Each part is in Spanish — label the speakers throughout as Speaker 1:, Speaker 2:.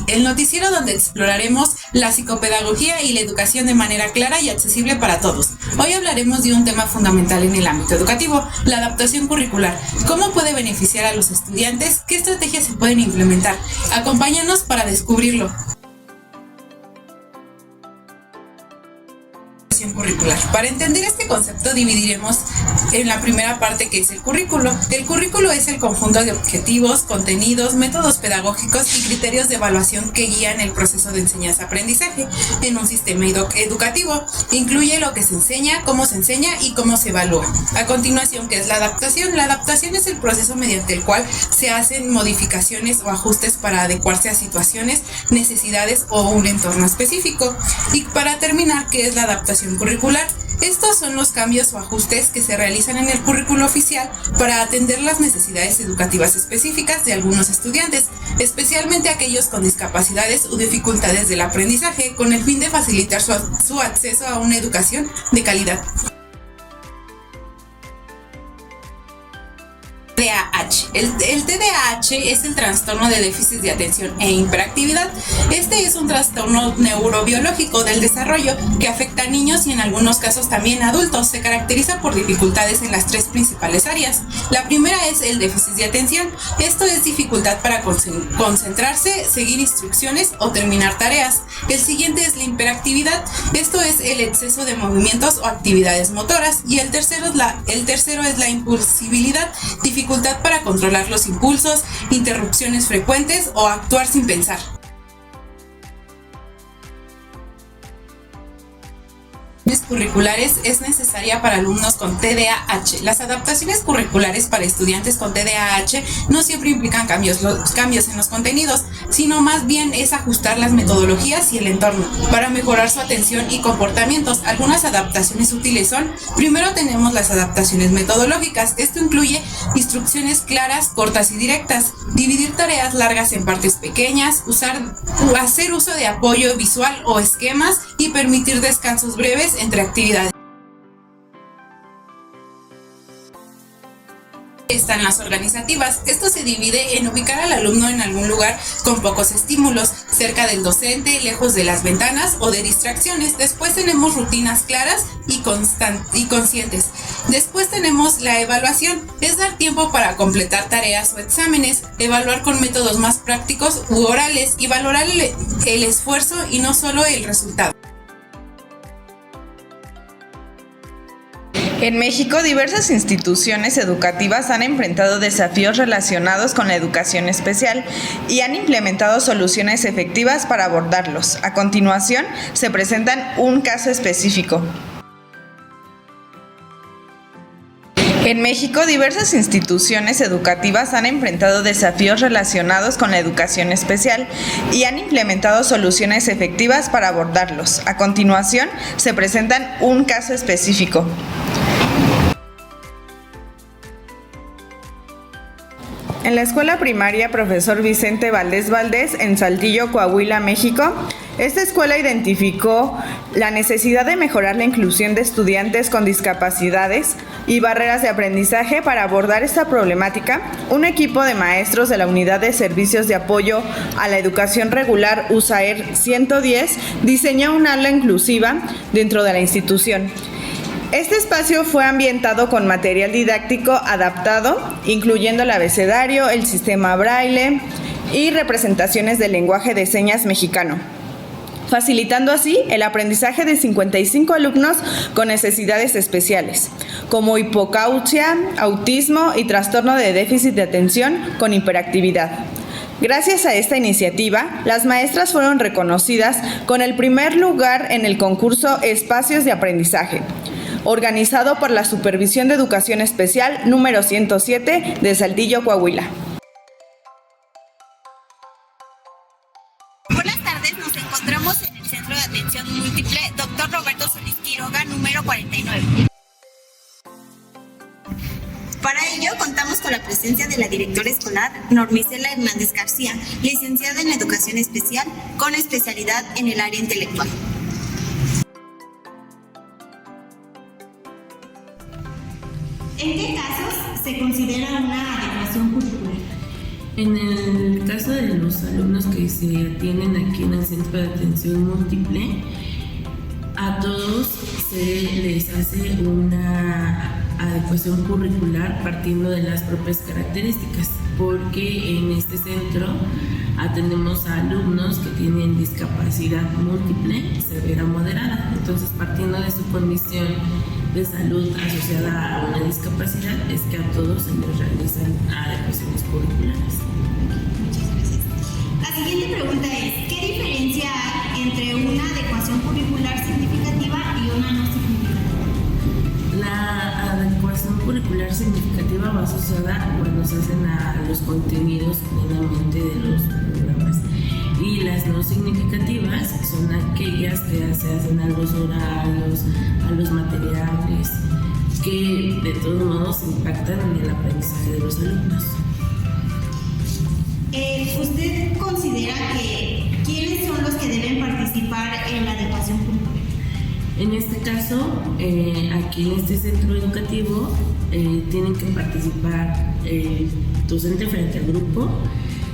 Speaker 1: El noticiero donde exploraremos la psicopedagogía y la educación de manera clara y accesible para todos. Hoy hablaremos de un tema fundamental en el ámbito educativo, la adaptación curricular. ¿Cómo puede beneficiar a los estudiantes? ¿Qué estrategias se pueden implementar? Acompáñanos para descubrirlo. Curricular. Para entender este concepto dividiremos en la primera parte, que es el currículo. El currículo es el conjunto de objetivos, contenidos, métodos pedagógicos y criterios de evaluación que guían el proceso de enseñanza-aprendizaje en un sistema educativo. Incluye lo que se enseña, cómo se enseña y cómo se evalúa. A continuación, ¿qué es la adaptación? La adaptación es el proceso mediante el cual se hacen modificaciones o ajustes para adecuarse a situaciones, necesidades o un entorno específico. Y para terminar, ¿qué es la adaptación curricular? Estos son los cambios o ajustes que se realizan en el currículo oficial para atender las necesidades educativas específicas de algunos estudiantes, especialmente aquellos con discapacidades o dificultades del aprendizaje, con el fin de facilitar su acceso a una educación de calidad. TDAH. El TDAH es el trastorno de déficit de atención e hiperactividad. Este es un trastorno neurobiológico del desarrollo que afecta a niños y en algunos casos también a adultos. Se caracteriza por dificultades en las tres principales áreas. La primera es el déficit de atención. Esto es dificultad para concentrarse, seguir instrucciones o terminar tareas. El siguiente es la hiperactividad. Esto es el exceso de movimientos o actividades motoras. Y el tercero es la impulsibilidad, dificultad para controlar los impulsos, interrupciones frecuentes o actuar sin pensar. Curriculares es necesaria para alumnos con TDAH. Las adaptaciones curriculares para estudiantes con TDAH no siempre implican cambios en los contenidos, sino más bien es ajustar las metodologías y el entorno para mejorar su atención y comportamientos. Algunas adaptaciones útiles son: primero tenemos las adaptaciones metodológicas. Esto incluye instrucciones claras, cortas y directas, dividir tareas largas en partes pequeñas, hacer uso de apoyo visual o esquemas y permitir descansos breves entre actividades. Están las organizativas. Esto se divide en ubicar al alumno en algún lugar con pocos estímulos, cerca del docente, lejos de las ventanas o de distracciones. Después tenemos rutinas claras y conscientes. Después tenemos la evaluación. Es dar tiempo para completar tareas o exámenes, evaluar con métodos más prácticos u orales y valorar el esfuerzo y no solo el resultado.
Speaker 2: En México, diversas instituciones educativas han enfrentado desafíos relacionados con la educación especial y han implementado soluciones efectivas para abordarlos. A continuación, se presentan un caso específico. En México, diversas instituciones educativas han enfrentado desafíos relacionados con la educación especial y han implementado soluciones efectivas para abordarlos. A continuación, se presentan un caso específico. En la escuela primaria Profesor Vicente Valdés Valdés, en Saltillo, Coahuila, México, esta escuela identificó la necesidad de mejorar la inclusión de estudiantes con discapacidades y barreras de aprendizaje. Para abordar esta problemática, un equipo de maestros de la Unidad de Servicios de Apoyo a la Educación Regular USAER 110 diseñó un aula inclusiva dentro de la institución. Este espacio fue ambientado con material didáctico adaptado, incluyendo el abecedario, el sistema braille y representaciones del lenguaje de señas mexicano, facilitando así el aprendizaje de 55 alumnos con necesidades especiales, como hipocausia, autismo y trastorno de déficit de atención con hiperactividad. Gracias a esta iniciativa, las maestras fueron reconocidas con el primer lugar en el concurso Espacios de Aprendizaje, organizado por la Supervisión de Educación Especial número 107 de Saltillo, Coahuila.
Speaker 3: Buenas tardes, nos encontramos en el Centro de Atención Múltiple Dr. Roberto Solís Quiroga, número 49. Para ello, contamos con la presencia de la directora escolar Normicela Hernández García, licenciada en Educación Especial, con especialidad en el área intelectual. ¿En qué casos se considera una adecuación curricular?
Speaker 4: En el caso de los alumnos que se atienden aquí en el Centro de Atención Múltiple, a todos se les hace una adecuación curricular partiendo de las propias características, porque en este centro atendemos a alumnos que tienen discapacidad múltiple, severa o moderada. Entonces, partiendo de su condición de salud asociada a una discapacidad, es que a todos se les realizan adecuaciones curriculares.
Speaker 3: Muchas gracias. La siguiente pregunta es, ¿qué diferencia hay entre una adecuación curricular significativa y una no significativa?
Speaker 4: La adecuación curricular significativa va asociada cuando se hacen a los contenidos plenamente de los programas, y las no significativas son aquellas que se hacen a los horarios, a los materiales, que de todos modos impactan en el aprendizaje de los alumnos.
Speaker 3: ¿Usted considera que quiénes son los que deben participar en la adecuación curricular?
Speaker 4: En este caso, aquí en este centro educativo, tienen que participar el docente frente al grupo.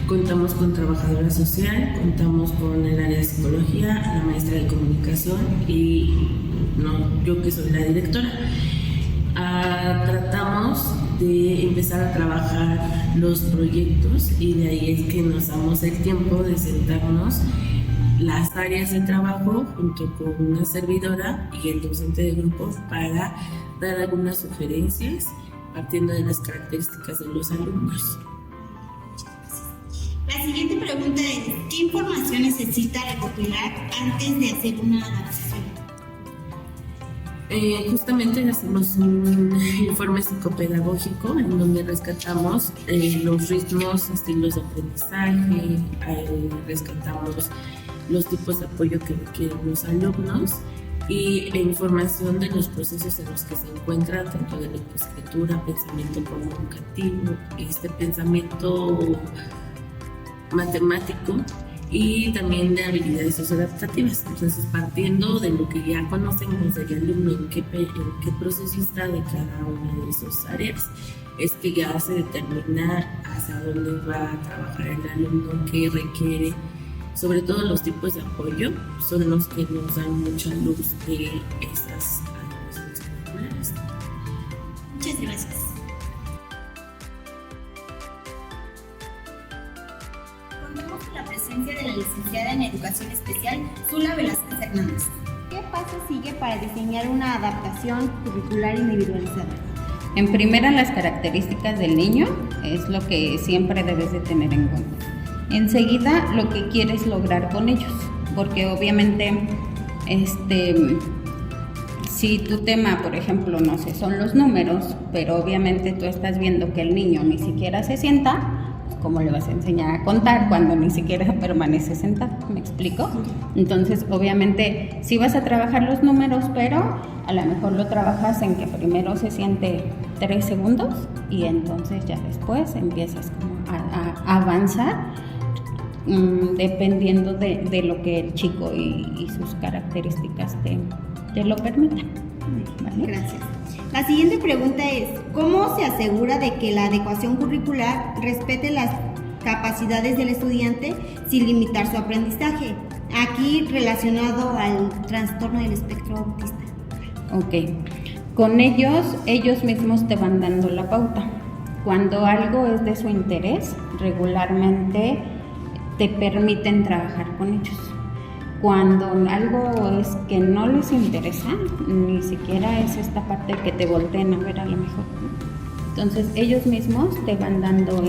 Speaker 4: Contamos con trabajadora social, contamos con el área de psicología, la maestra de comunicación y yo que soy la directora. Tratamos de empezar a trabajar los proyectos, y de ahí es que nos damos el tiempo de sentarnos las áreas de trabajo junto con una servidora y el docente de grupo para dar algunas sugerencias partiendo de las características de los alumnos.
Speaker 3: La siguiente pregunta es, ¿qué información necesita recopilar antes de hacer una adaptación?
Speaker 4: Justamente hacemos un informe psicopedagógico en donde rescatamos los ritmos, estilos de aprendizaje, rescatamos los tipos de apoyo que requieren los alumnos y información de los procesos en los que se encuentran, tanto de la escritura, pensamiento comunicativo, pensamiento matemático y también de habilidades socioadaptativas. Entonces, partiendo de lo que ya conocemos del alumno, en qué proceso está de cada una de esas áreas, es que ya se determina hacia dónde va a trabajar el alumno, qué requiere. Sobre todo los tipos de apoyo son los que nos dan mucha luz de esas adecuaciones curriculares.
Speaker 3: Muchas gracias. Contamos con la presencia de la licenciada en Educación Especial, Zula Velázquez Hernández. ¿Qué paso sigue para diseñar una adaptación curricular individualizada?
Speaker 5: En primera, las características del niño es lo que siempre debes de tener en cuenta. Enseguida, lo que quieres lograr con ellos, porque obviamente si tu tema, por ejemplo, no sé, son los números, pero obviamente tú estás viendo que el niño ni siquiera se sienta, pues ¿cómo le vas a enseñar a contar cuando ni siquiera permanece sentado? ¿Me explico? Entonces, obviamente, sí vas a trabajar los números, pero a lo mejor lo trabajas en que primero se siente 3 segundos y entonces ya después empiezas como a avanzar dependiendo de lo que el chico y sus características te lo permitan. ¿Vale?
Speaker 3: Gracias. La siguiente pregunta es, ¿cómo se asegura de que la adecuación curricular respete las capacidades del estudiante sin limitar su aprendizaje? Aquí relacionado al trastorno del espectro autista.
Speaker 5: Ok. Con ellos mismos te van dando la pauta. Cuando algo es de su interés, regularmente te permiten trabajar con ellos. Cuando algo es que no les interesa, ni siquiera es esta parte que te volteen a ver a lo mejor, ¿no? Entonces ellos mismos te van dando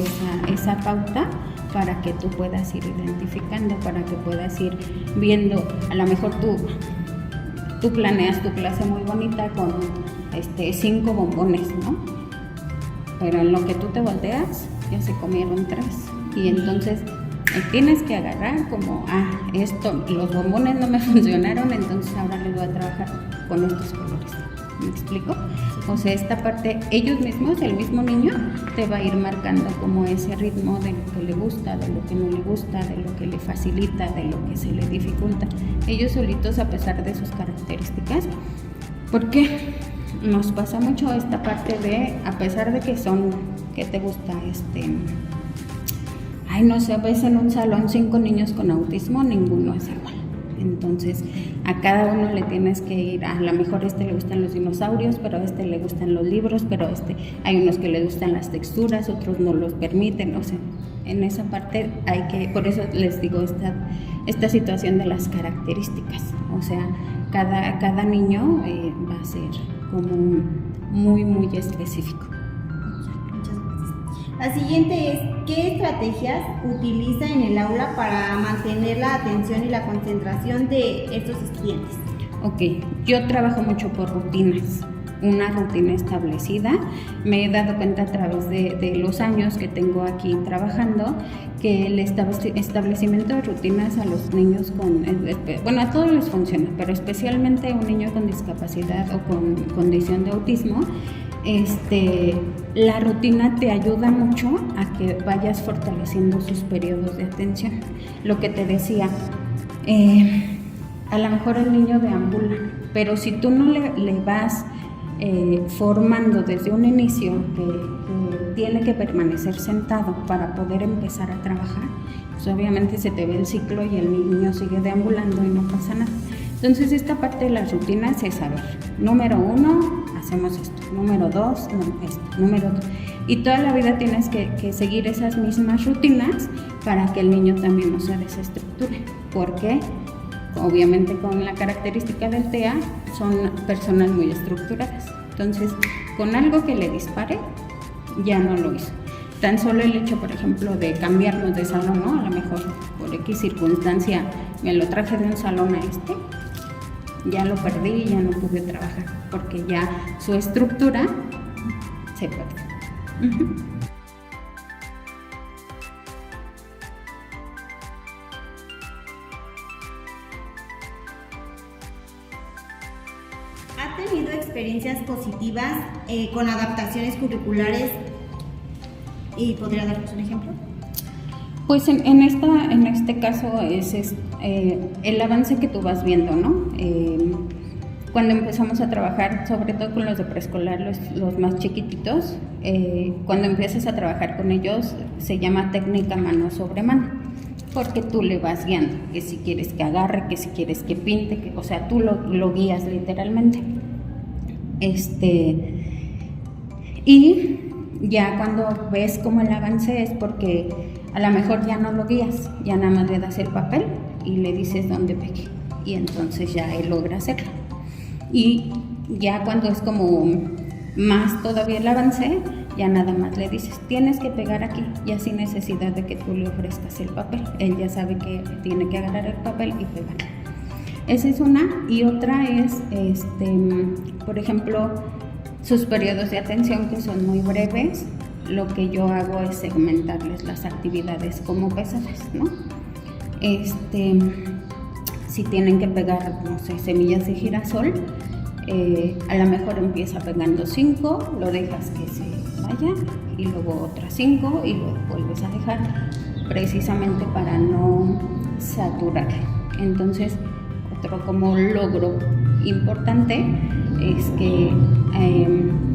Speaker 5: esa pauta para que tú puedas ir identificando, para que puedas ir viendo. A lo mejor tú planeas tu clase muy bonita con 5 bombones, ¿no? Pero en lo que tú te volteas, ya se comieron 3. Y entonces tienes que agarrar como, los bombones no me funcionaron, entonces ahora les voy a trabajar con estos colores. ¿Me explico? O sea, esta parte, ellos mismos, el mismo niño, te va a ir marcando como ese ritmo de lo que le gusta, de lo que no le gusta, de lo que le facilita, de lo que se le dificulta. Ellos solitos, a pesar de sus características, porque nos pasa mucho esta parte de, a pesar de que te gusta ay, no sé, ves en un salón 5 niños con autismo, ninguno es igual. Entonces, a cada uno le tienes que ir, a lo mejor a este le gustan los dinosaurios, pero a este le gustan los libros, pero a este hay unos que le gustan las texturas, otros no los permiten, o sea, en esa parte hay que, por eso les digo esta situación de las características, o sea, cada niño va a ser como muy, muy específico.
Speaker 3: La siguiente es, ¿qué estrategias utiliza en el aula para mantener la atención y la concentración de estos estudiantes?
Speaker 5: Ok, yo trabajo mucho por rutinas, una rutina establecida. Me he dado cuenta a través de los años que tengo aquí trabajando que el establecimiento de rutinas a los niños bueno, a todos les funciona, pero especialmente a un niño con discapacidad o con condición de autismo, la rutina te ayuda mucho a que vayas fortaleciendo sus periodos de atención. Lo que te decía, a lo mejor el niño deambula, pero si tú no le vas formando desde un inicio que tiene que permanecer sentado para poder empezar a trabajar, pues obviamente se te ve el ciclo y el niño sigue deambulando y no pasa nada. Entonces esta parte de las rutinas es saber, número 1, hacemos esto, número 2, esto, número 2. Y toda la vida tienes que seguir esas mismas rutinas para que el niño también no se desestructure. Porque obviamente con la característica del TEA son personas muy estructuradas. Entonces, con algo que le dispare, ya no lo hizo. Tan solo el hecho, por ejemplo, de cambiarnos de salón, ¿no? A lo mejor por X circunstancia me lo traje de un salón a ya lo perdí y ya no pude trabajar, porque ya su estructura se perdió.
Speaker 3: ¿Ha tenido experiencias positivas con adaptaciones curriculares y podría darnos un ejemplo?
Speaker 5: Pues en este caso es el avance que tú vas viendo, ¿no? Cuando empezamos a trabajar, sobre todo con los de preescolar, los más chiquititos, cuando empiezas a trabajar con ellos, se llama técnica mano sobre mano, porque tú le vas guiando, que si quieres que agarre, que si quieres que pinte, o sea, tú lo guías literalmente. Y ya cuando ves como el avance es porque a lo mejor ya no lo guías, ya nada más le das el papel y le dices dónde pegue, y entonces ya él logra hacerlo. Y ya cuando es como más todavía el avance, ya nada más le dices, tienes que pegar aquí, ya sin necesidad de que tú le ofrezcas el papel. Él ya sabe que tiene que agarrar el papel y pegar. Esa es una. Y otra es, por ejemplo, sus periodos de atención, que son muy breves. Lo que yo hago es segmentarles las actividades como pesajes, ¿no? Si tienen que pegar, no sé, semillas de girasol, a lo mejor empieza pegando 5, lo dejas que se vaya, y luego otras 5 y lo vuelves a dejar, precisamente para no saturar. Entonces, otro como logro importante es que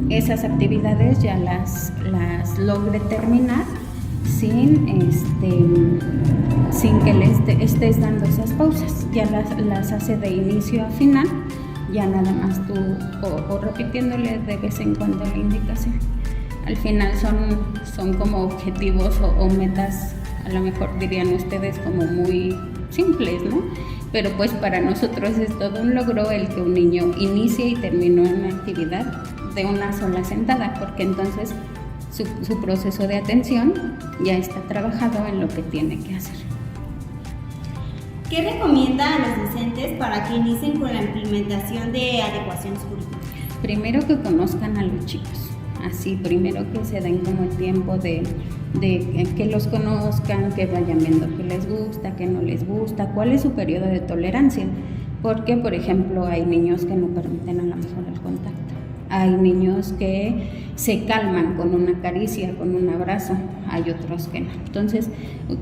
Speaker 5: esas actividades ya las logre terminar sin que le estés dando esas pausas. Ya las hace de inicio a final, ya nada más tú o repitiéndole de vez en cuando la indicación. Al final son como objetivos o metas, a lo mejor dirían ustedes, como muy simples, ¿no? Pero pues para nosotros es todo un logro el que un niño inicie y termine una actividad de una sola sentada, porque entonces su proceso de atención ya está trabajado en lo que tiene que hacer.
Speaker 3: ¿Qué recomienda a los docentes para que inicien con la implementación de adecuaciones curriculares?
Speaker 5: Primero que conozcan a los chicos, así, primero que se den como el tiempo de que los conozcan, que vayan viendo qué les gusta, qué no les gusta, cuál es su periodo de tolerancia, porque por ejemplo hay niños que no permiten a lo mejor el contacto, hay niños que se calman con una caricia, con un abrazo, hay otros que no. Entonces,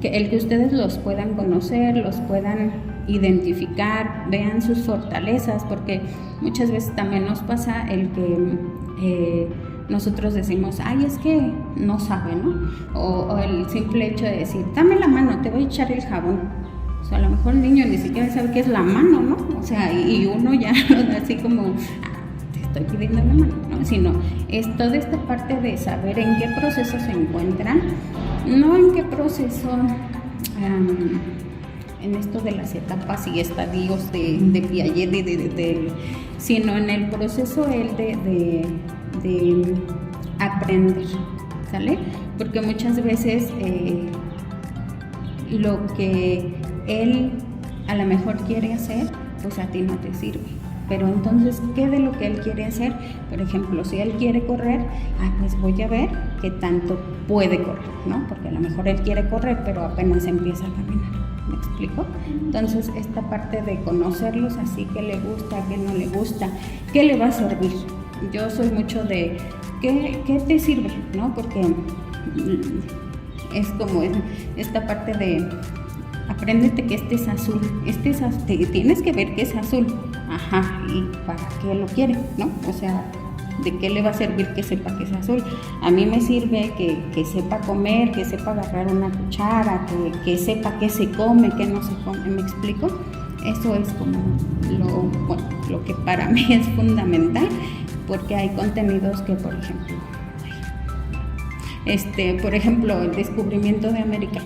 Speaker 5: el que ustedes los puedan conocer, los puedan identificar, vean sus fortalezas, porque muchas veces también nos pasa el que nosotros decimos, ay, es que no sabe, ¿no? O el simple hecho de decir, dame la mano, te voy a echar el jabón. O sea, a lo mejor el niño ni siquiera sabe qué es la mano, ¿no? O sea, y uno ya lo da así como, te estoy pidiendo la mano, ¿no? Sino es toda esta parte de saber en qué proceso se encuentran, no en qué proceso, en esto de las etapas y estadios de Piaget, sino en el proceso de aprender, ¿sale? Porque muchas veces lo que él a lo mejor quiere hacer, pues a ti no te sirve. Pero entonces, ¿qué de lo que él quiere hacer? Por ejemplo, si él quiere correr, pues voy a ver qué tanto puede correr, ¿no? Porque a lo mejor él quiere correr, pero apenas empieza a caminar. ¿Me explico? Entonces, esta parte de conocerlos así, qué le gusta, qué no le gusta, qué le va a servir. Yo soy mucho de, ¿qué te sirve? ¿No? Porque es como esta parte de, apréndete que este es azul, tienes que ver que es azul. Ajá, ¿y para qué lo quiere? ¿No? O sea, ¿de qué le va a servir que sepa que es azul? A mí me sirve que sepa comer, que sepa agarrar una cuchara, que sepa qué se come, qué no se come. ¿Me explico? Eso es como lo que para mí es fundamental, porque hay contenidos que, por ejemplo, el descubrimiento de América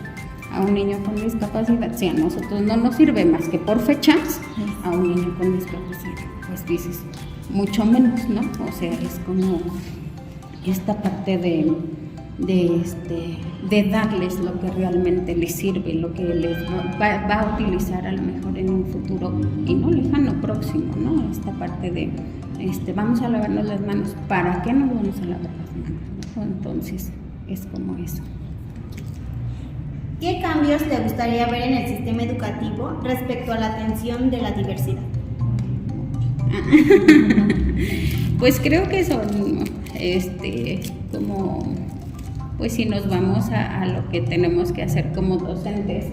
Speaker 5: a un niño con discapacidad, si a nosotros no nos sirve más que por fechas, a un niño con discapacidad, pues dices, mucho menos, ¿no? O sea, es como esta parte de darles lo que realmente les sirve, lo que les va a utilizar a lo mejor en un futuro y no lejano, próximo, ¿no? Esta parte de, vamos a lavarnos las manos, ¿para qué nos vamos a lavar las manos? Entonces, es como eso.
Speaker 3: ¿Qué cambios te gustaría ver en el sistema educativo respecto a la atención de la diversidad?
Speaker 5: Pues creo que son, como, pues si nos vamos a lo que tenemos que hacer como docentes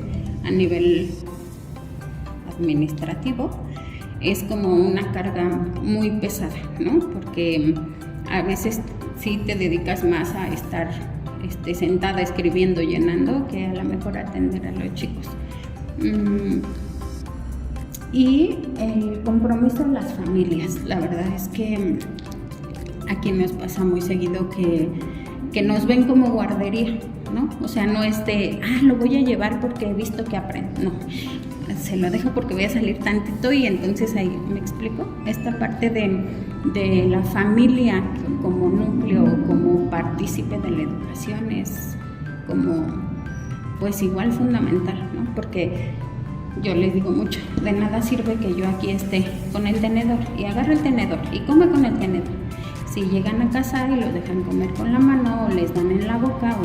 Speaker 5: a nivel administrativo, es como una carga muy pesada, ¿no? Porque a veces sí te dedicas más a estar sentada escribiendo, llenando, que a lo mejor atender a los chicos. Y el compromiso en las familias, la verdad es que aquí nos pasa muy seguido que nos ven como guardería, ¿no? O sea, no es de, lo voy a llevar porque he visto que aprende, no, se lo dejo porque voy a salir tantito y entonces ahí, ¿me explico? Esta parte de la familia como núcleo, como partícipe de la educación es como, pues igual fundamental, ¿no? Porque yo les digo mucho, de nada sirve que yo aquí esté con el tenedor y agarre el tenedor y come con el tenedor. Si llegan a casa y los dejan comer con la mano o les dan en la boca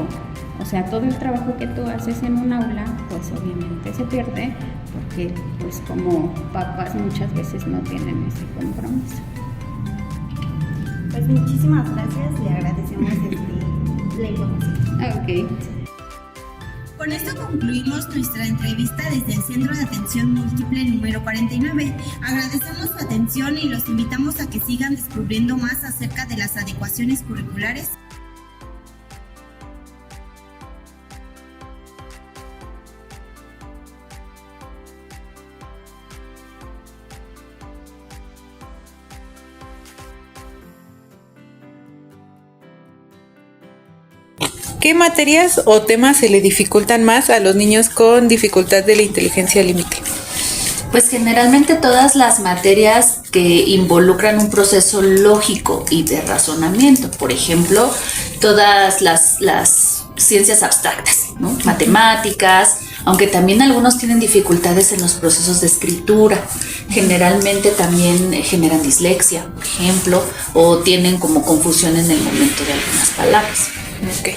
Speaker 5: o sea, todo el trabajo que tú haces en un aula, pues obviamente se pierde porque pues como papás muchas veces no tienen ese compromiso.
Speaker 3: Pues muchísimas gracias, le agradecemos la información.
Speaker 5: Ok.
Speaker 3: Con esto concluimos nuestra entrevista desde el Centro de Atención Múltiple número 49. Agradecemos su atención y los invitamos a que sigan descubriendo más acerca de las adecuaciones curriculares.
Speaker 1: ¿Qué materias o temas se le dificultan más a los niños con dificultad de la inteligencia límite?
Speaker 6: Pues generalmente todas las materias que involucran un proceso lógico y de razonamiento, por ejemplo, todas las ciencias abstractas, ¿no? Matemáticas, aunque también algunos tienen dificultades en los procesos de escritura, generalmente también generan dislexia, por ejemplo, o tienen como confusión en el momento de algunas palabras.
Speaker 1: Okay.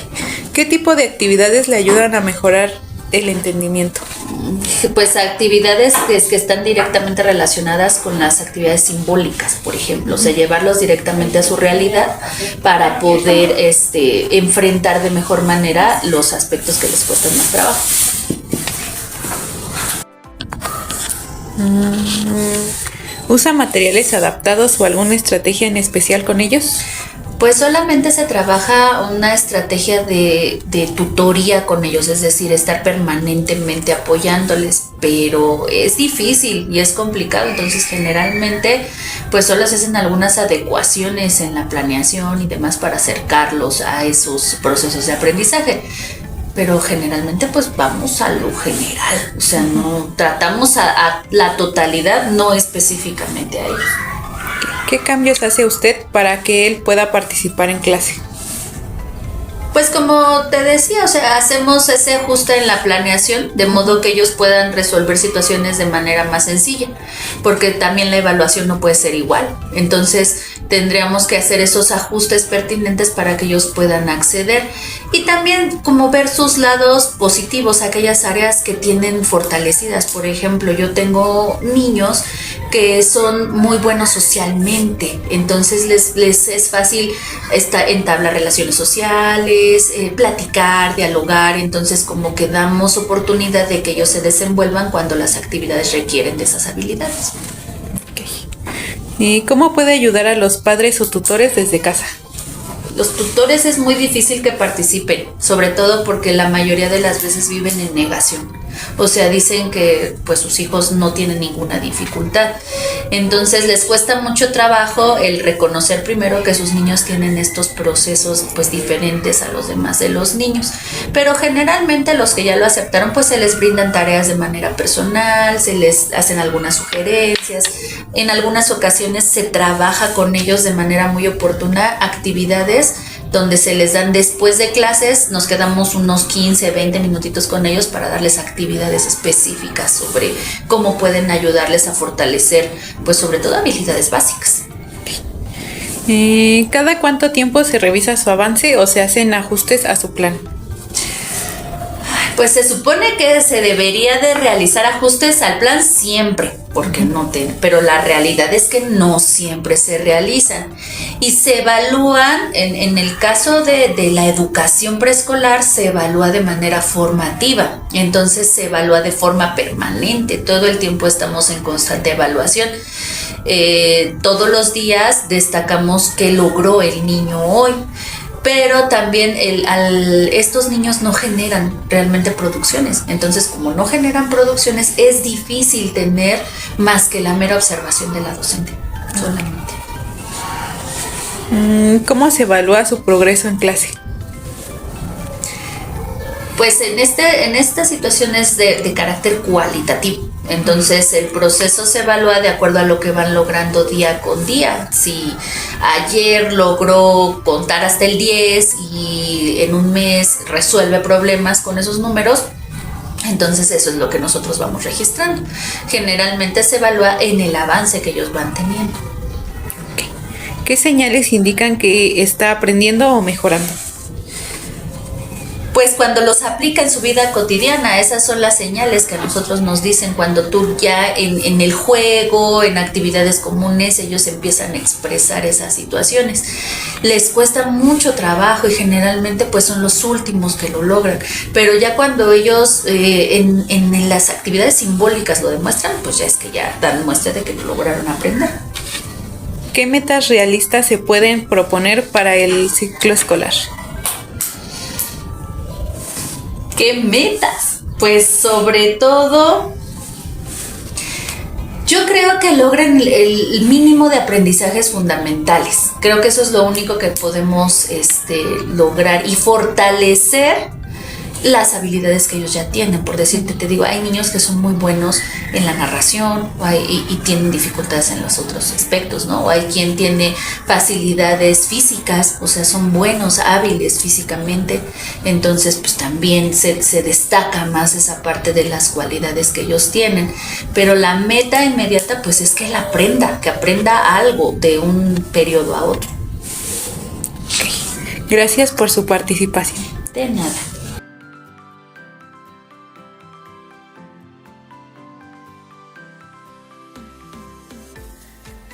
Speaker 1: ¿Qué tipo de actividades le ayudan a mejorar el entendimiento?
Speaker 6: Pues actividades que están directamente relacionadas con las actividades simbólicas, por ejemplo, o sea, llevarlos directamente a su realidad para poder enfrentar de mejor manera los aspectos que les cuestan más trabajo.
Speaker 1: ¿Usa materiales adaptados o alguna estrategia en especial con ellos?
Speaker 6: Pues solamente se trabaja una estrategia de tutoría con ellos, es decir, estar permanentemente apoyándoles, pero es difícil y es complicado, entonces generalmente pues solo se hacen algunas adecuaciones en la planeación y demás para acercarlos a esos procesos de aprendizaje. Pero generalmente pues vamos a lo general, o sea, no tratamos a la totalidad, no específicamente a ellos.
Speaker 1: ¿Qué cambios hace usted para que él pueda participar en clase?
Speaker 6: Pues como te decía, o sea, hacemos ese ajuste en la planeación de modo que ellos puedan resolver situaciones de manera más sencilla, porque también la evaluación no puede ser igual. Entonces tendríamos que hacer esos ajustes pertinentes para que ellos puedan acceder y también como ver sus lados positivos, aquellas áreas que tienen fortalecidas. Por ejemplo, yo tengo niños que son muy buenos socialmente, entonces les es fácil entablar relaciones sociales, platicar, dialogar, entonces como que damos oportunidad de que ellos se desenvuelvan cuando las actividades requieren de esas habilidades.
Speaker 1: ¿Y cómo puede ayudar a los padres o tutores desde casa?
Speaker 6: Los tutores es muy difícil que participen, sobre todo porque la mayoría de las veces viven en negación. O sea, dicen que pues sus hijos no tienen ninguna dificultad. Entonces les cuesta mucho trabajo el reconocer primero que sus niños tienen estos procesos pues diferentes a los demás de los niños. Pero generalmente los que ya lo aceptaron pues se les brindan tareas de manera personal, se les hacen algunas sugerencias. En algunas ocasiones se trabaja con ellos de manera muy oportuna actividades donde se les dan después de clases, nos quedamos unos 15, 20 minutitos con ellos para darles actividades específicas sobre cómo pueden ayudarles a fortalecer, pues sobre todo habilidades básicas.
Speaker 1: ¿Cada cuánto tiempo se revisa su avance o se hacen ajustes a su plan?
Speaker 6: Pues se supone que se debería de realizar ajustes al plan siempre, porque pero la realidad es que no siempre se realizan y se evalúan, en el caso de la educación preescolar se evalúa de manera formativa, entonces se evalúa de forma permanente, todo el tiempo estamos en constante evaluación. Todos los días destacamos qué logró el niño hoy. Pero también estos niños no generan realmente producciones. Entonces, como no generan producciones, es difícil tener más que la mera observación de la docente solamente.
Speaker 1: ¿Cómo se evalúa su progreso en clase?
Speaker 6: Pues en esta situación es de carácter cualitativo. Entonces el proceso se evalúa de acuerdo a lo que van logrando día con día. Si ayer logró contar hasta el 10 y en un mes resuelve problemas con esos números, entonces eso es lo que nosotros vamos registrando. Generalmente se evalúa en el avance que ellos van teniendo.
Speaker 1: ¿Qué señales indican que está aprendiendo o mejorando?
Speaker 6: Pues cuando los aplica en su vida cotidiana, esas son las señales que a nosotros nos dicen cuando tú ya en el juego, en actividades comunes, ellos empiezan a expresar esas situaciones. Les cuesta mucho trabajo y generalmente pues son los últimos que lo logran, pero ya cuando ellos en las actividades simbólicas lo demuestran, pues ya es que ya dan muestra de que lo lograron aprender.
Speaker 1: ¿Qué metas realistas se pueden proponer para el ciclo escolar?
Speaker 6: ¿Qué metas? Pues sobre todo, yo creo que logren el mínimo de aprendizajes fundamentales. Creo que eso es lo único que podemos lograr y fortalecer las habilidades que ellos ya tienen. Por decirte, te digo, hay niños que son muy buenos en la narración y tienen dificultades en los otros aspectos, ¿no? O hay quien tiene facilidades físicas, o sea, son buenos, hábiles físicamente. Entonces, pues también se destaca más esa parte de las cualidades que ellos tienen. Pero la meta inmediata, pues es que él aprenda, que aprenda algo de un periodo a otro.
Speaker 1: Gracias por su participación.
Speaker 6: De nada.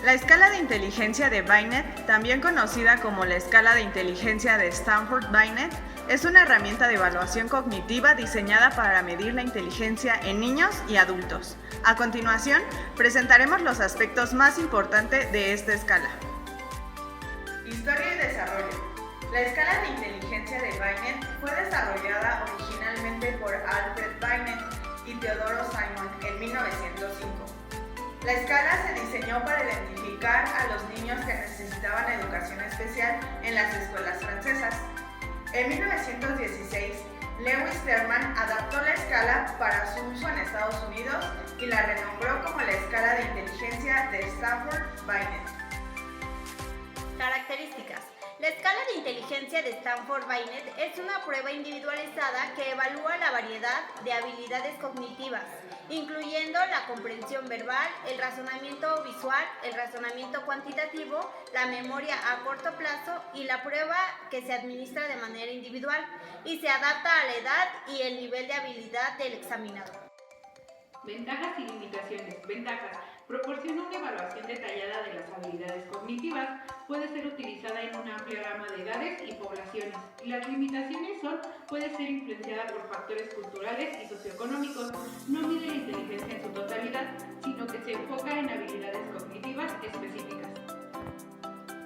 Speaker 2: La escala de inteligencia de Binet, también conocida como la escala de inteligencia de Stanford-Binet, es una herramienta de evaluación cognitiva diseñada para medir la inteligencia en niños y adultos. A continuación, presentaremos los aspectos más importantes de esta escala. Historia y desarrollo. La escala de inteligencia de Binet fue desarrollada originalmente por Alfred Binet y Teodoro Simon en 1905. La escala se diseñó para identificar a los niños que necesitaban educación especial en las escuelas francesas. En 1916, Lewis Terman adaptó la escala para su uso en Estados Unidos y la renombró como la escala de inteligencia de Stanford-Binet.
Speaker 3: Características. La escala de inteligencia de Stanford-Binet es una prueba individualizada que evalúa la variedad de habilidades cognitivas, incluyendo la comprensión verbal, el razonamiento visual, el razonamiento cuantitativo, la memoria a corto plazo y la prueba que se administra de manera individual y se adapta a la edad y el nivel de habilidad del examinado.
Speaker 7: Ventajas y limitaciones. Ventajas. Proporciona una evaluación detallada de las habilidades cognitivas, puede ser utilizada en una amplia gama de edades y poblaciones. Y las limitaciones son, puede ser influenciada por factores culturales y socioeconómicos, no mide la inteligencia en su totalidad, sino que se enfoca en habilidades cognitivas específicas.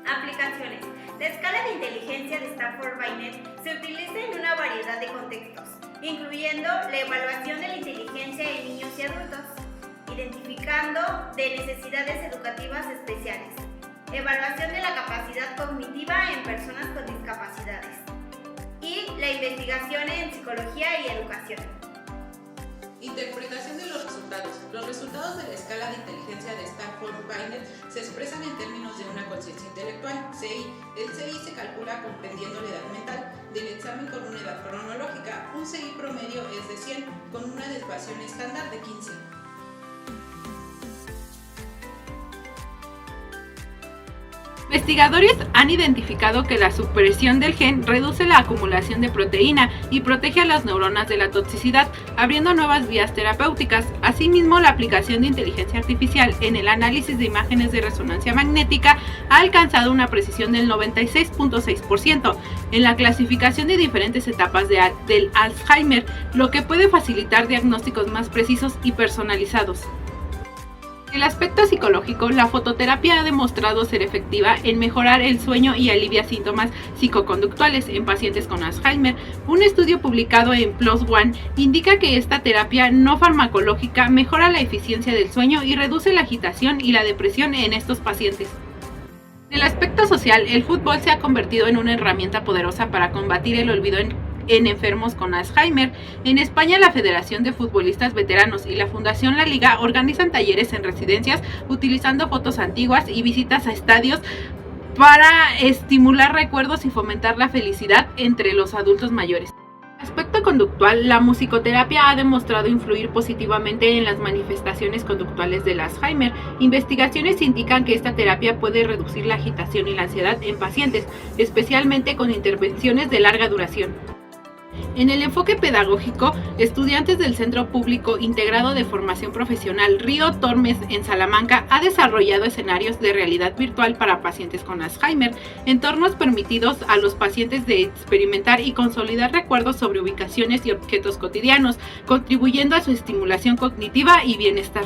Speaker 3: Aplicaciones. La escala de inteligencia de Stanford-Binet se utiliza en una variedad de contextos, incluyendo la evaluación de la inteligencia en niños y adultos, identificando de necesidades educativas especiales, evaluación de la capacidad cognitiva en personas con discapacidades y la investigación en psicología y educación.
Speaker 1: Interpretación de los resultados. Los resultados de la escala de inteligencia de Stanford-Binet se expresan en términos de una conciencia intelectual, CI. El CI se calcula comprendiendo la edad mental del examen con una edad cronológica. Un CI promedio es de 100, con una desviación estándar de 15.
Speaker 7: Investigadores han identificado que la supresión del gen reduce la acumulación de proteína y protege a las neuronas de la toxicidad, abriendo nuevas vías terapéuticas. Asimismo, la aplicación de inteligencia artificial en el análisis de imágenes de resonancia magnética ha alcanzado una precisión del 96.6% en la clasificación de diferentes etapas del Alzheimer, lo que puede facilitar diagnósticos más precisos y personalizados. En el aspecto psicológico, la fototerapia ha demostrado ser efectiva en mejorar el sueño y alivia síntomas psicoconductuales en pacientes con Alzheimer. Un estudio publicado en PLOS ONE indica que esta terapia no farmacológica mejora la eficiencia del sueño y reduce la agitación y la depresión en estos pacientes. En el aspecto social, el fútbol se ha convertido en una herramienta poderosa para combatir el olvido en enfermos con Alzheimer. En España, la Federación de Futbolistas Veteranos y la Fundación La Liga organizan talleres en residencias utilizando fotos antiguas y visitas a estadios para estimular recuerdos y fomentar la felicidad entre los adultos mayores. En el aspecto conductual, la musicoterapia ha demostrado influir positivamente en las manifestaciones conductuales del Alzheimer. Investigaciones indican que esta terapia puede reducir la agitación y la ansiedad en pacientes, especialmente con intervenciones de larga duración. En el enfoque pedagógico, estudiantes del Centro Público Integrado de Formación Profesional Río Tormes en Salamanca ha desarrollado escenarios de realidad virtual para pacientes con Alzheimer, entornos permitidos a los pacientes de experimentar y consolidar recuerdos sobre ubicaciones y objetos cotidianos, contribuyendo a su estimulación cognitiva y bienestar.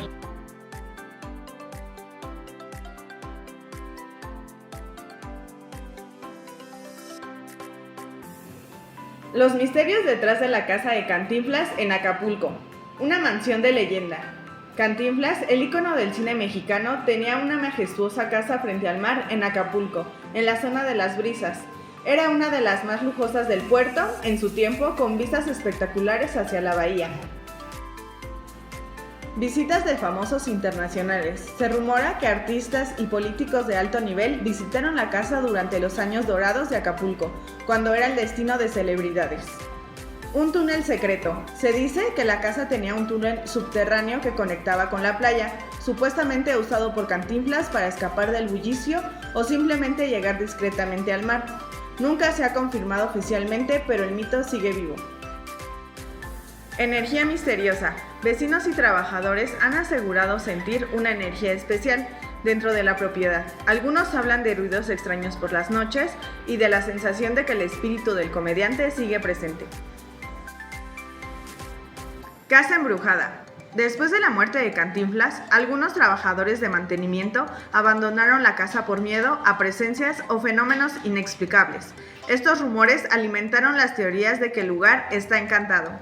Speaker 2: Los misterios detrás de la casa de Cantinflas en Acapulco, una mansión de leyenda. Cantinflas, el ícono del cine mexicano, tenía una majestuosa casa frente al mar en Acapulco, en la zona de Las Brisas. Era una de las más lujosas del puerto en su tiempo, con vistas espectaculares hacia la bahía. Visitas de famosos internacionales. Se rumora que artistas y políticos de alto nivel visitaron la casa durante los años dorados de Acapulco, cuando era el destino de celebridades. Un túnel secreto. Se dice que la casa tenía un túnel subterráneo que conectaba con la playa, supuestamente usado por Cantinflas para escapar del bullicio o simplemente llegar discretamente al mar. Nunca se ha confirmado oficialmente, pero el mito sigue vivo. Energía misteriosa. Vecinos y trabajadores han asegurado sentir una energía especial dentro de la propiedad. Algunos hablan de ruidos extraños por las noches y de la sensación de que el espíritu del comediante sigue presente. Casa embrujada. Después de la muerte de Cantinflas, algunos trabajadores de mantenimiento abandonaron la casa por miedo a presencias o fenómenos inexplicables. Estos rumores alimentaron las teorías de que el lugar está encantado.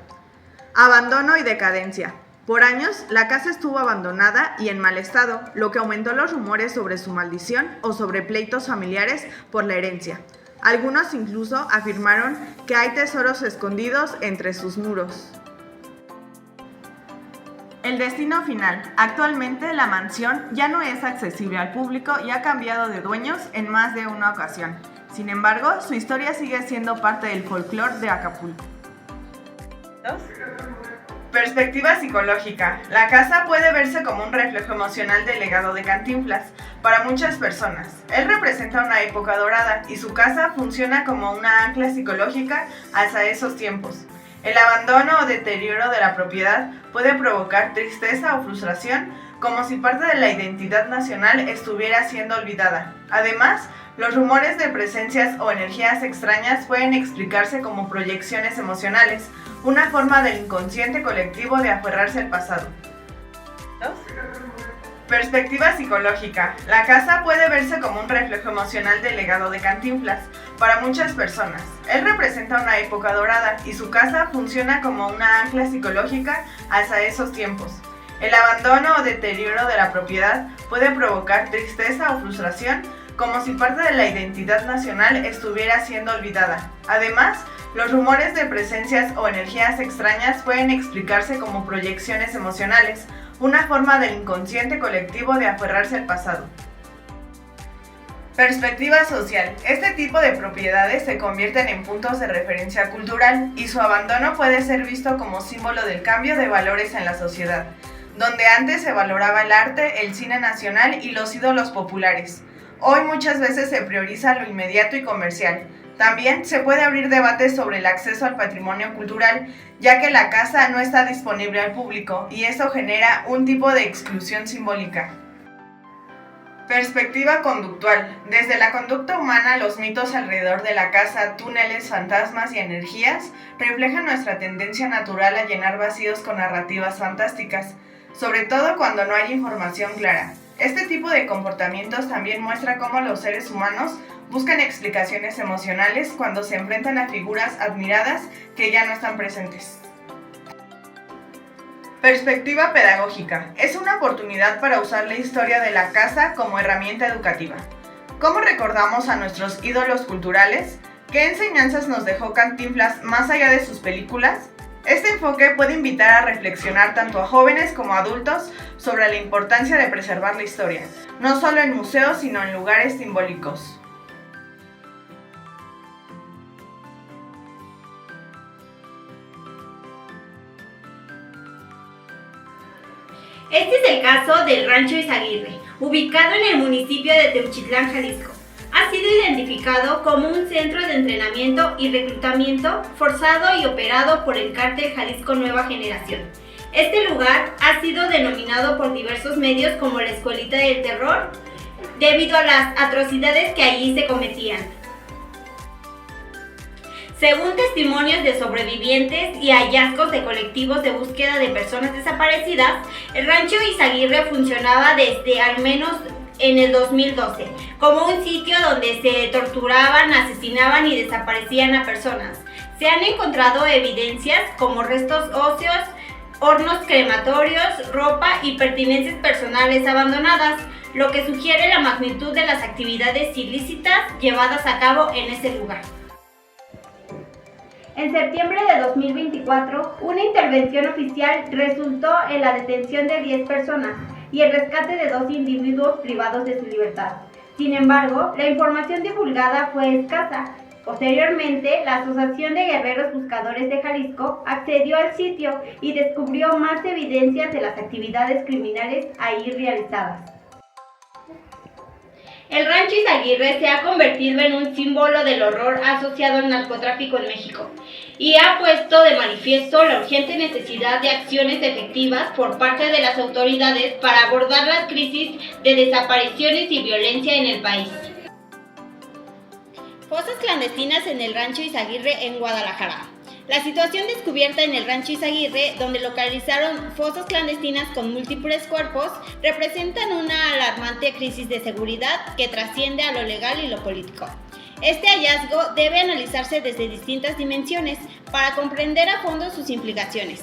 Speaker 2: Abandono y decadencia. Por años, la casa estuvo abandonada y en mal estado, lo que aumentó los rumores sobre su maldición o sobre pleitos familiares por la herencia. Algunos incluso afirmaron que hay tesoros escondidos entre sus muros. El destino final. Actualmente la mansión ya no es accesible al público y ha cambiado de dueños en más de una ocasión. Sin embargo, su historia sigue siendo parte del folclore de Acapulco. Perspectiva psicológica. La casa puede verse como un reflejo emocional del legado de Cantinflas para muchas personas. Él representa una época dorada y su casa funciona como una ancla psicológica hacia esos tiempos. El abandono o deterioro de la propiedad puede provocar tristeza o frustración, como si parte de la identidad nacional estuviera siendo olvidada. Además, los rumores de presencias o energías extrañas pueden explicarse como proyecciones emocionales, una forma del inconsciente colectivo de aferrarse al pasado. Perspectiva psicológica. La casa puede verse como un reflejo emocional del legado de Cantinflas para muchas personas. Él representa una época dorada y su casa funciona como una ancla psicológica hacia esos tiempos. El abandono o deterioro de la propiedad puede provocar tristeza o frustración, como si parte de la identidad nacional estuviera siendo olvidada. Además, los rumores de presencias o energías extrañas pueden explicarse como proyecciones emocionales, una forma del inconsciente colectivo de aferrarse al pasado. Perspectiva social. Este tipo de propiedades se convierten en puntos de referencia cultural y su abandono puede ser visto como símbolo del cambio de valores en la sociedad, donde antes se valoraba el arte, el cine nacional y los ídolos populares. Hoy muchas veces se prioriza lo inmediato y comercial. También se puede abrir debates sobre el acceso al patrimonio cultural, ya que la casa no está disponible al público y eso genera un tipo de exclusión simbólica. Perspectiva conductual. Desde la conducta humana, los mitos alrededor de la casa, túneles, fantasmas y energías reflejan nuestra tendencia natural a llenar vacíos con narrativas fantásticas, sobre todo cuando no hay información clara. Este tipo de comportamientos también muestra cómo los seres humanos buscan explicaciones emocionales cuando se enfrentan a figuras admiradas que ya no están presentes. Perspectiva pedagógica. Es una oportunidad para usar la historia de la casa como herramienta educativa. ¿Cómo recordamos a nuestros ídolos culturales? ¿Qué enseñanzas nos dejó Cantinflas más allá de sus películas? Este enfoque puede invitar a reflexionar tanto a jóvenes como a adultos sobre la importancia de preservar la historia, no solo en museos, sino en lugares simbólicos.
Speaker 3: Este es el caso del Rancho Izaguirre, ubicado en el municipio de Teuchitlán, Jalisco. Ha sido identificado como un centro de entrenamiento y reclutamiento forzado y operado por el cártel Jalisco Nueva Generación. Este lugar ha sido denominado por diversos medios como la Escuelita del Terror, debido a las atrocidades que allí se cometían. Según testimonios de sobrevivientes y hallazgos de colectivos de búsqueda de personas desaparecidas, el Rancho Izaguirre funcionaba desde al menos en el 2012 como un sitio donde se torturaban, asesinaban y desaparecían a personas. Se han encontrado evidencias como restos óseos, hornos crematorios, ropa y pertenencias personales abandonadas, lo que sugiere la magnitud de las actividades ilícitas llevadas a cabo en ese lugar. En septiembre de 2024, una intervención oficial resultó en la detención de 10 personas y el rescate de 2 individuos privados de su libertad. Sin embargo, la información divulgada fue escasa. Posteriormente, la Asociación de Guerreros Buscadores de Jalisco accedió al sitio y descubrió más evidencias de las actividades criminales ahí realizadas. El Rancho Izaguirre se ha convertido en un símbolo del horror asociado al narcotráfico en México y ha puesto de manifiesto la urgente necesidad de acciones efectivas por parte de las autoridades para abordar las crisis de desapariciones y violencia en el país. Fosas clandestinas en el Rancho Izaguirre en Guadalajara. La situación descubierta en el rancho Izaguirre, donde localizaron fosas clandestinas con múltiples cuerpos, representan una alarmante crisis de seguridad que trasciende a lo legal y lo político. Este hallazgo debe analizarse desde distintas dimensiones para comprender a fondo sus implicaciones.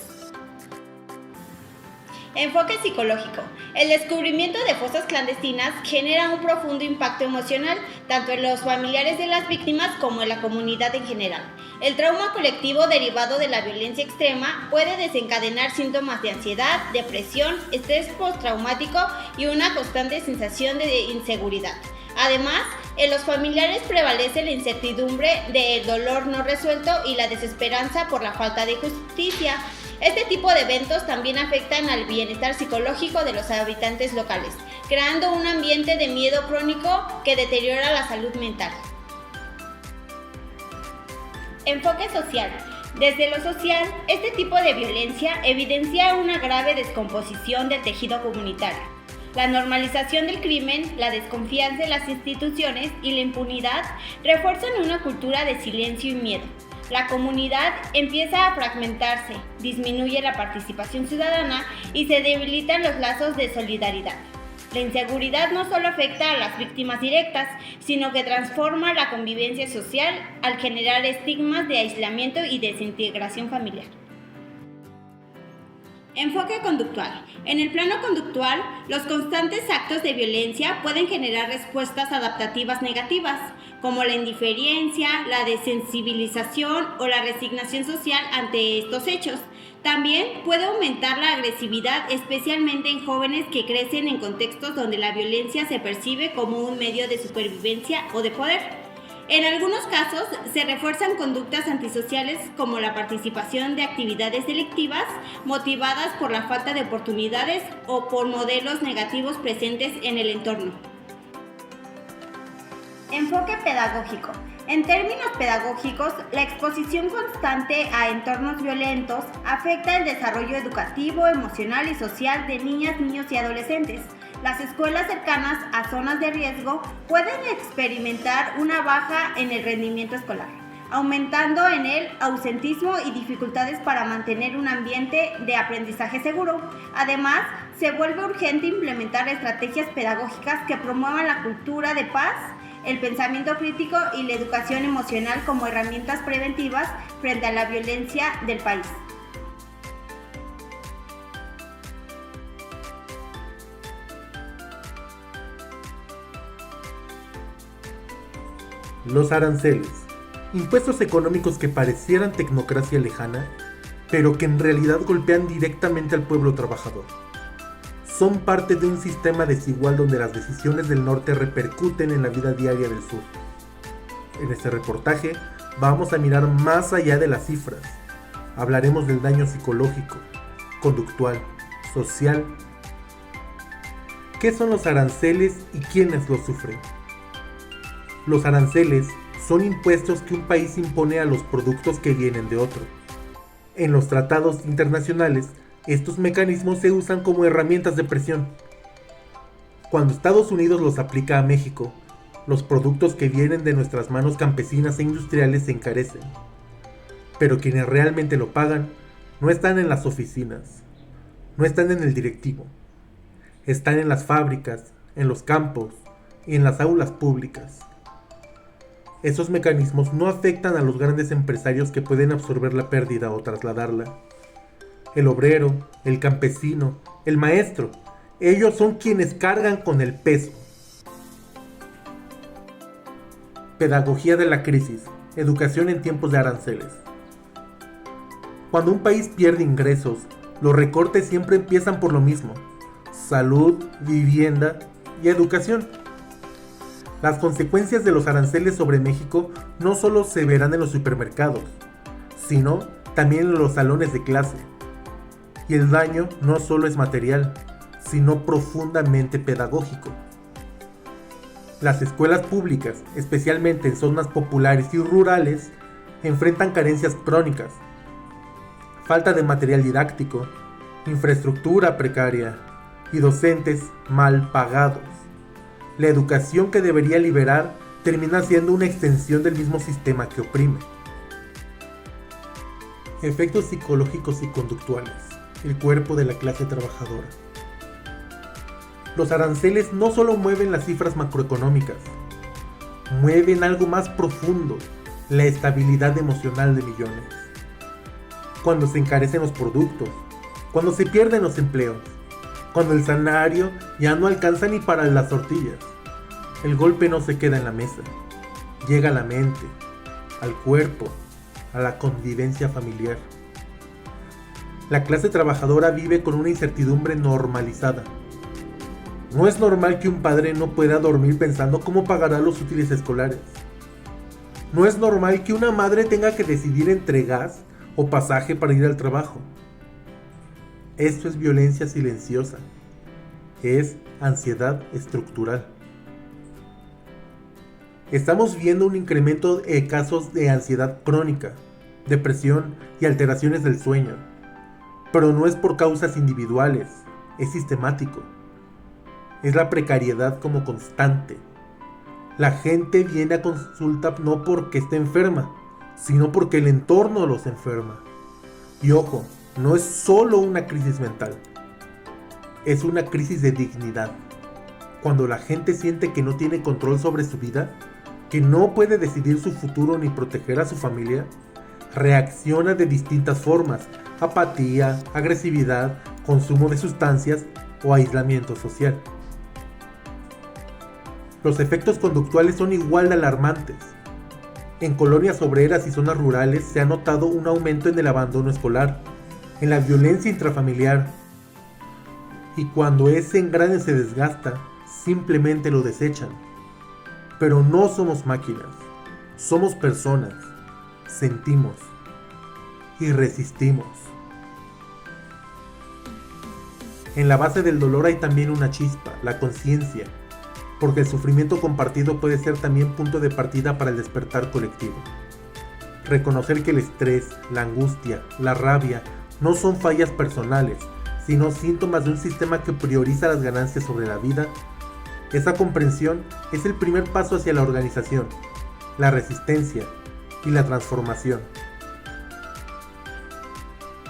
Speaker 3: Enfoque psicológico. El descubrimiento de fosas clandestinas genera un profundo impacto emocional, tanto en los familiares de las víctimas como en la comunidad en general. El trauma colectivo derivado de la violencia extrema puede desencadenar síntomas de ansiedad, depresión, estrés postraumático y una constante sensación de inseguridad. Además, en los familiares prevalece la incertidumbre del dolor no resuelto y la desesperanza por la falta de justicia. Este tipo de eventos también afectan al bienestar psicológico de los habitantes locales, creando un ambiente de miedo crónico que deteriora la salud mental. Enfoque social. Desde lo social, este tipo de violencia evidencia una grave descomposición del tejido comunitario. La normalización del crimen, la desconfianza en las instituciones y la impunidad refuerzan una cultura de silencio y miedo. La comunidad empieza a fragmentarse, disminuye la participación ciudadana y se debilitan los lazos de solidaridad. La inseguridad no solo afecta a las víctimas directas, sino que transforma la convivencia social al generar estigmas de aislamiento y desintegración familiar. Enfoque conductual. En el plano conductual, los constantes actos de violencia pueden generar respuestas adaptativas negativas, como la indiferencia, la desensibilización o la resignación social ante estos hechos. También puede aumentar la agresividad, especialmente en jóvenes que crecen en contextos donde la violencia se percibe como un medio de supervivencia o de poder. En algunos casos, se refuerzan conductas antisociales como la participación de actividades delictivas motivadas por la falta de oportunidades o por modelos negativos presentes en el entorno. Enfoque pedagógico. En términos pedagógicos, la exposición constante a entornos violentos afecta el desarrollo educativo, emocional y social de niñas, niños y adolescentes. Las escuelas cercanas a zonas de riesgo pueden experimentar una baja en el rendimiento escolar, aumentando en el ausentismo y dificultades para mantener un ambiente de aprendizaje seguro. Además, se vuelve urgente implementar estrategias pedagógicas que promuevan la cultura de paz, el pensamiento crítico y la educación emocional como herramientas preventivas frente a la violencia del país.
Speaker 8: Los aranceles, impuestos económicos que parecieran tecnocracia lejana, pero que en realidad golpean directamente al pueblo trabajador. Son parte de un sistema desigual donde las decisiones del norte repercuten en la vida diaria del sur. En este reportaje vamos a mirar más allá de las cifras. Hablaremos del daño psicológico, conductual, social. ¿Qué son los aranceles y quiénes los sufren? Los aranceles son impuestos que un país impone a los productos que vienen de otro. En los tratados internacionales, estos mecanismos se usan como herramientas de presión. Cuando Estados Unidos los aplica a México, los productos que vienen de nuestras manos campesinas e industriales se encarecen. Pero quienes realmente lo pagan no están en las oficinas, no están en el directivo, están en las fábricas, en los campos y en las aulas públicas. Esos mecanismos no afectan a los grandes empresarios que pueden absorber la pérdida o trasladarla. El obrero, el campesino, el maestro, ellos son quienes cargan con el peso. Pedagogía de la crisis, educación en tiempos de aranceles. Cuando un país pierde ingresos, los recortes siempre empiezan por lo mismo: salud, vivienda y educación. Las consecuencias de los aranceles sobre México no solo se verán en los supermercados, sino también en los salones de clase. Y el daño no solo es material, sino profundamente pedagógico. Las escuelas públicas, especialmente en zonas populares y rurales, enfrentan carencias crónicas, falta de material didáctico, infraestructura precaria y docentes mal pagados. La educación que debería liberar termina siendo una extensión del mismo sistema que oprime. Efectos psicológicos y conductuales. El cuerpo de la clase trabajadora. Los aranceles no solo mueven las cifras macroeconómicas, mueven algo más profundo, la estabilidad emocional de millones. Cuando se encarecen los productos, cuando se pierden los empleos, cuando el salario ya no alcanza ni para las tortillas, el golpe no se queda en la mesa, llega a la mente, al cuerpo, a la convivencia familiar. La clase trabajadora vive con una incertidumbre normalizada. No es normal que un padre no pueda dormir pensando cómo pagará los útiles escolares. No es normal que una madre tenga que decidir entre gas o pasaje para ir al trabajo. Esto es violencia silenciosa. Es ansiedad estructural. Estamos viendo un incremento de casos de ansiedad crónica, depresión y alteraciones del sueño. Pero no es por causas individuales, es sistemático. Es la precariedad como constante. La gente viene a consulta no porque esté enferma, sino porque el entorno los enferma. Y ojo, no es solo una crisis mental, es una crisis de dignidad. Cuando la gente siente que no tiene control sobre su vida, que no puede decidir su futuro ni proteger a su familia, reacciona de distintas formas: apatía, agresividad, consumo de sustancias o aislamiento social. Los efectos conductuales son igual de alarmantes. En colonias obreras y zonas rurales se ha notado un aumento en el abandono escolar, en la violencia intrafamiliar, y cuando ese engrane se desgasta, simplemente lo desechan. Pero no somos máquinas, somos personas, sentimos y resistimos. En la base del dolor hay también una chispa, la conciencia, porque el sufrimiento compartido puede ser también punto de partida para el despertar colectivo. Reconocer que el estrés, la angustia, la rabia no son fallas personales, sino síntomas de un sistema que prioriza las ganancias sobre la vida. Esa comprensión es el primer paso hacia la organización, la resistencia y la transformación.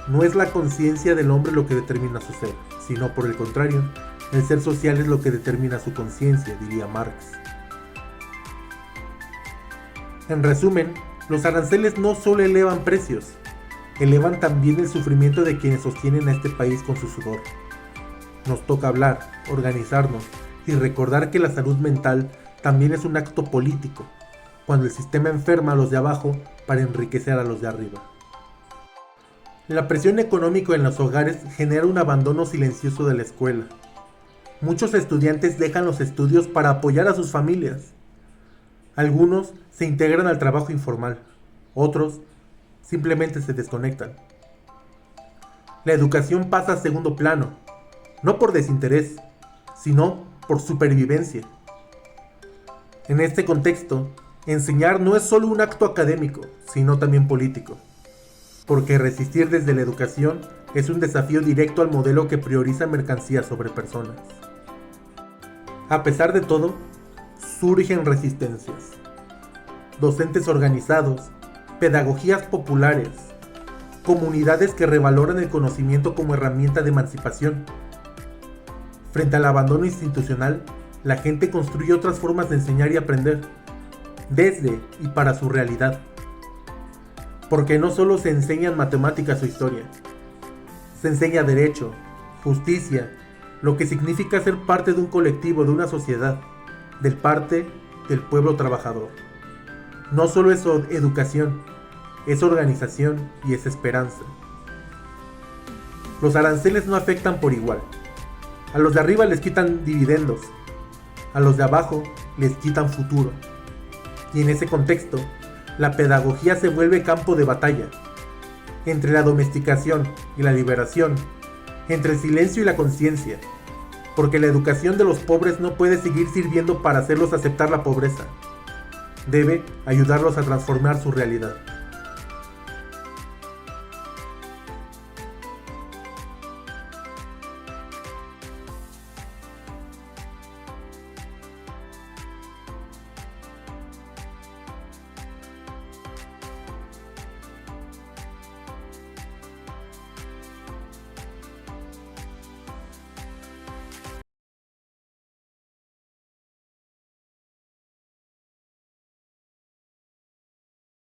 Speaker 8: No es la conciencia del hombre lo que determina su ser, sino por el contrario, el ser social es lo que determina su conciencia, diría Marx. En resumen, los aranceles no solo elevan precios, elevan también el sufrimiento de quienes sostienen a este país con su sudor. Nos toca hablar, organizarnos y recordar que la salud mental también es un acto político, cuando el sistema enferma a los de abajo para enriquecer a los de arriba. La presión económica en los hogares genera un abandono silencioso de la escuela. Muchos estudiantes dejan los estudios para apoyar a sus familias. Algunos se integran al trabajo informal, otros simplemente se desconectan. La educación pasa a segundo plano, no por desinterés, sino por supervivencia. En este contexto, enseñar no es solo un acto académico, sino también político, porque resistir desde la educación es un desafío directo al modelo que prioriza mercancías sobre personas. A pesar de todo, surgen resistencias. Docentes organizados, pedagogías populares, comunidades que revaloran el conocimiento como herramienta de emancipación. Frente al abandono institucional, la gente construye otras formas de enseñar y aprender, desde y para su realidad. Porque no solo se enseñan matemáticas o historia, se enseña derecho, justicia, lo que significa ser parte de un colectivo, de una sociedad, del parte del pueblo trabajador. No solo es educación, es organización y es esperanza. Los aranceles no afectan por igual. A los de arriba les quitan dividendos, a los de abajo les quitan futuro. Y en ese contexto, la pedagogía se vuelve campo de batalla, entre la domesticación y la liberación, entre el silencio y la conciencia, porque la educación de los pobres no puede seguir sirviendo para hacerlos aceptar la pobreza. Debe ayudarlos a transformar su realidad.